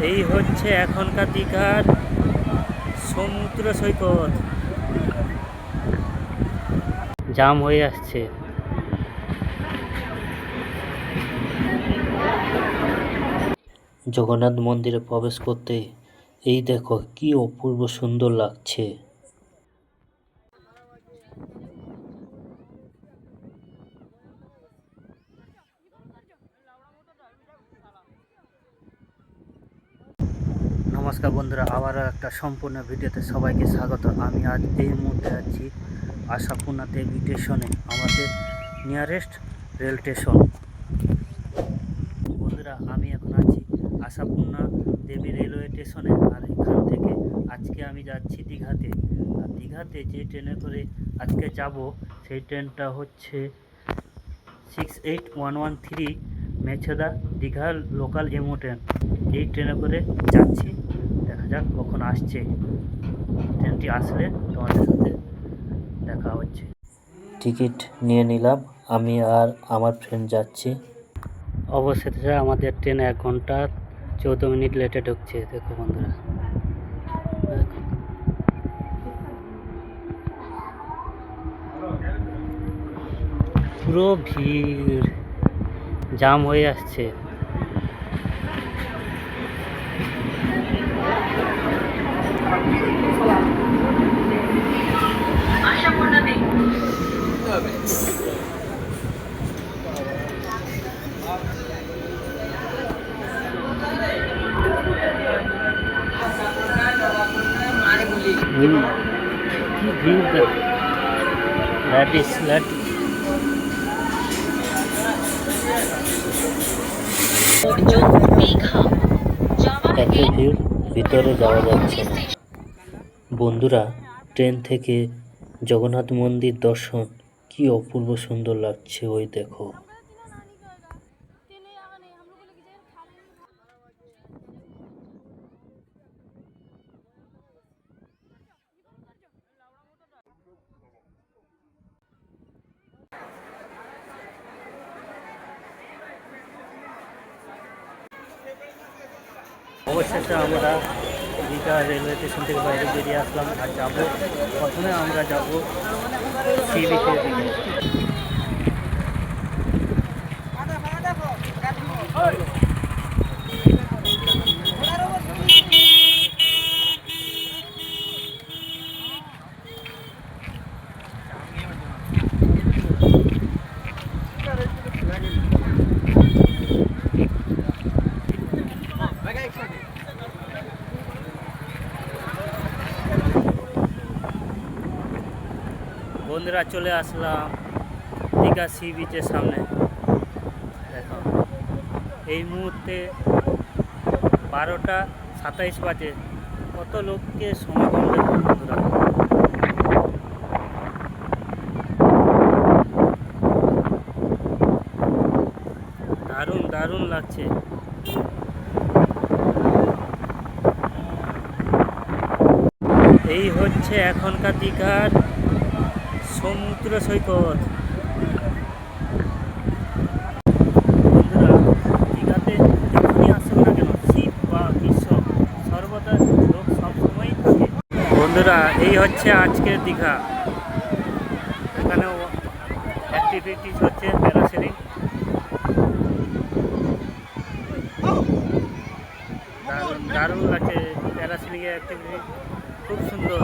এই হচ্ছে এখনকার দীঘার সমুদ্র সৈকত। জাম হয়ে আসছে। জগন্নাথ মন্দিরে প্রবেশ করতে এই দেখো কি অপূর্ব সুন্দর লাগছে। নমস্কার বন্ধুরা, আবারও একটা সম্পূর্ণ ভিডিওতে সবাইকে স্বাগত। আমি আজ এই মুহূর্তে আছি আশাপূর্ণা দেবী স্টেশনে, আমাদের নিয়ারেস্ট রেল স্টেশন। বন্ধুরা, আমি এখন আছি আশাপূর্ণা দেবী রেলওয়ে স্টেশনে, আর এখান থেকে আজকে আমি যাচ্ছি দীঘাতে। আর দীঘাতে যে ট্রেনে করে আজকে যাব সেই ট্রেনটা হচ্ছে 68113 মেছেদা দীঘা লোকাল এমো ট্রেন। এই ট্রেনে করে যাচ্ছি, দেখা যাক কখন আসছে। ট্রেনটি আসলে তোমাদের সাথে দেখা হচ্ছে। টিকিট নিয়ে নিলাম, আমি আর আমার ফ্রেন্ড যাচ্ছি। অবশেষে আমাদের ট্রেন 1 ঘন্টা 14 মিনিট লেটে ঢুকছে। দেখো বন্ধুরা, পুরো ভিড়, জাম হয়ে আসছে। কি ভিড় দেখো, ল্যাটিস এত ভিড়, ভিতরে যাওয়া যাচ্ছে না। বন্ধুরা, ট্রেন থেকে জগন্নাথ মন্দির দর্শন কি অপূর্ব সুন্দর লাগছে, ওই দেখো। অবশেষে আমরা দীঘা রেলওয়ে স্টেশন থেকে বাইরে বেরিয়ে আসলাম, আর যাবো, প্রথমে আমরা যাব সি বিচের দিকে। বন্ধুরা, চলে আসলাম দীঘা সি বিচের সামনে। দেখো, এই মুহূর্তে 12টা 27 বাজে। কত লোককে সমাগম দেখো বন্ধুরা। দারুণ দারুণ লাগছে। এই হচ্ছে এখনকার দীঘার সমুদ্র সৈকত। বন্ধুরা, দীঘাতে যখনই আসেন না কেন, শীত বা গ্রীষ্ম, সর্বদা লোক সবসময়ই থাকে। বন্ধুরা, এই হচ্ছে আজকের দীঘা। এখানেও অ্যাক্টিভিটিস হচ্ছে প্যারাসেলিং। দারুণ দারুণ লাগছে প্যারাসেলিংয়ের অ্যাক্টিভিটি, খুব সুন্দর।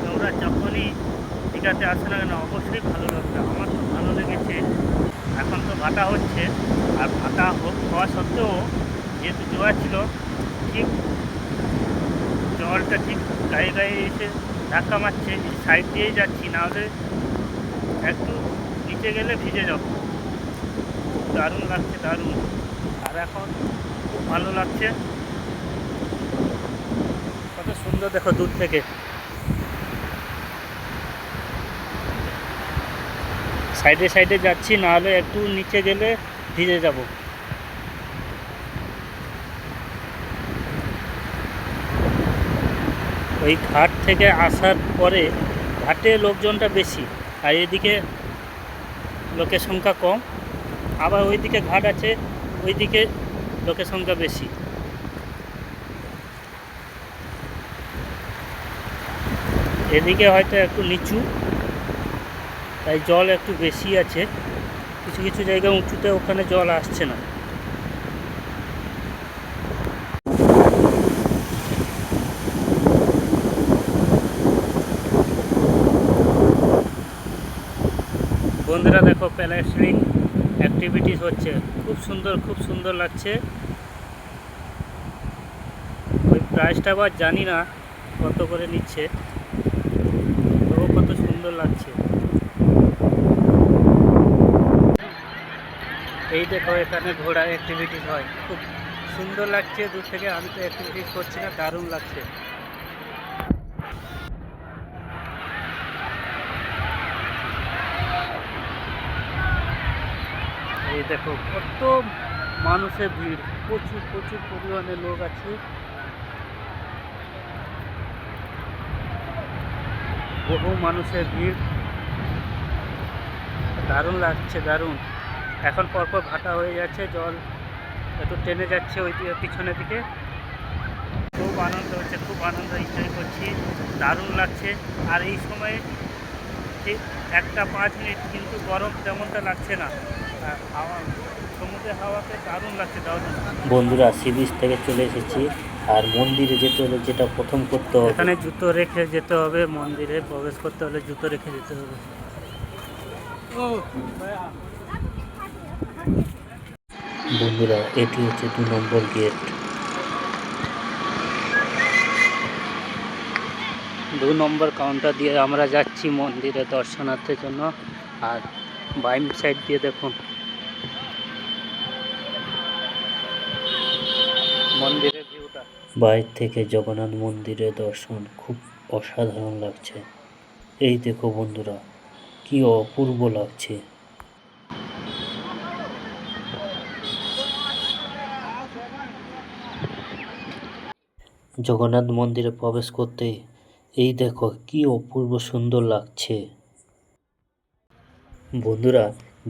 তোমরা যখনই দীঘাতে আসে না কেন, অবশ্যই ভালো লাগবে। আমার তো ভালো লেগেছে। এখন তো ভাটা হচ্ছে, আর ভাটা হওয়া সত্ত্বেও যেহেতু জোয়ার ছিল, ঠিক জলটা ঠিক গায়ে গায়ে এসে ধাক্কা মারছে। সাইড দিয়েই যাচ্ছি, নাহলে একটু নিচে গেলে ভিজে যাব। দারুণ লাগছে, দারুণ। আর এখন খুব ভালো লাগছে। কত সুন্দর দেখো দূর থেকে। সাইডে সাইডে যাচ্ছি, নাহলে একটু নিচে গেলে ভিজে যাব। ওই ঘাট থেকে আসার পরে ঘাটে লোকজনটা বেশি, আর এদিকে লোকের সংখ্যা কম। আবার ওইদিকে ঘাট আছে, ওইদিকে লোকের সংখ্যা বেশি। এদিকে হয়তো একটু নিচু, তাই জল একটু বেশি আছে। কিছু কিছু জায়গায় উঁচুতে ওখানে জল আসছে না। বন্ধুরা দেখো, প্যারাসেলিং অ্যাক্টিভিটিস হচ্ছে, খুব সুন্দর লাগছে। ওই প্রাইসটা আবার জানি না কত করে নিচ্ছে, তবু কত সুন্দর লাগছে। এই দেখো, এখানে ঘোড়া অ্যাক্টিভিটিস হয়, খুব সুন্দর লাগছে দূর থেকে। আমি তো অ্যাক্টিভিটিস করছি না, দারুণ লাগছে। এই দেখো কত মানুষের ভিড়, প্রচুর পরিমাণে লোক আছে। বহু মানুষের ভিড়, দারুণ লাগছে, দারুণ। এখন পরপর ভাটা হয়ে যাচ্ছে, জল একটু টেনে যাচ্ছে ওই দিকে, পিছনের দিকে। খুব আনন্দ হচ্ছে, খুব আনন্দ, এনজয় করছি, দারুণ লাগছে। আর এই সময়ে ঠিক 1-5 মিনিট কিন্তু গরম তেমনটা লাগছে না, হাওয়া, সমুদ্রের হাওয়াতে দারুণ লাগছে, দারুণ। বন্ধুরা, সি বিচ থেকে চলে এসেছি, আর মন্দিরে যেতে হলে যেটা প্রথম করতে হবে, এখানে জুতো রেখে যেতে হবে। মন্দিরে প্রবেশ করতে হলে জুতো রেখে যেতে হবে। বন্ধুরা, এটি হচ্ছে 2 নম্বর গেট। 2 নম্বর কাউন্টার দিয়ে আমরা যাচ্ছি মন্দিরে দর্শনার্থের জন্য। আর বাইম সাইড দিয়ে দেখুন মন্দিরের ভিউটা। বাইরে থেকে জগন্নাথ মন্দিরের দর্শন খুব অসাধারণ লাগছে। এই দেখো বন্ধুরা, কি অপূর্ব লাগছে। জগন্নাথ মন্দিরে প্রবেশ করতে এই দেখো কি অপূর্ব সুন্দর লাগছে। বন্ধুরা,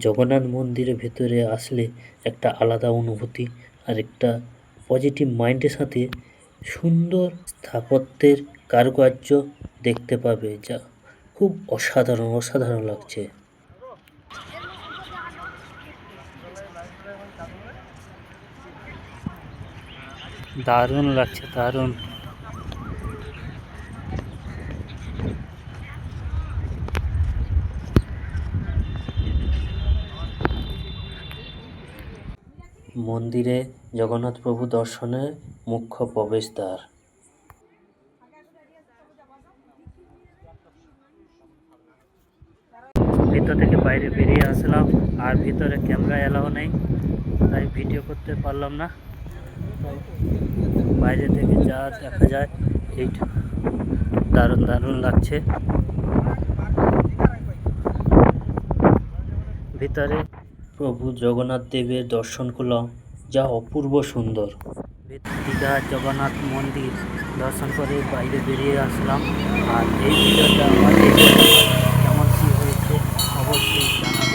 জগন্নাথ মন্দিরের ভেতরে আসলে একটা আলাদা অনুভূতি, আর একটা পজিটিভ মাইন্ডের সাথে সুন্দর স্থাপত্যের কারুকার্য দেখতে পাবে, যা খুব অসাধারণ লাগছে। দারুণ লাগছে, দারুণ। মন্দিরে জগন্নাথ প্রভু দর্শনের মুখ্য প্রবেশদ্বার। ভিতর থেকে বাইরে বেরিয়ে আসলাম, আর ভিতরে ক্যামেরা এলাও নেই, তাই ভিডিও করতে পারলাম না। বাইরে থেকে যা দেখা যায়, এইটা দারুণ লাগছে। ভিতরে প্রভু জগন্নাথ দেবের দর্শন করলাম, যা অপূর্ব সুন্দর। দীঘা জগন্নাথ মন্দির দর্শন করে বাইরে বেরিয়ে আসলাম। আর এই ভিডিওটা আমার কেমন কী হয়েছে অবশ্যই জানাবেন।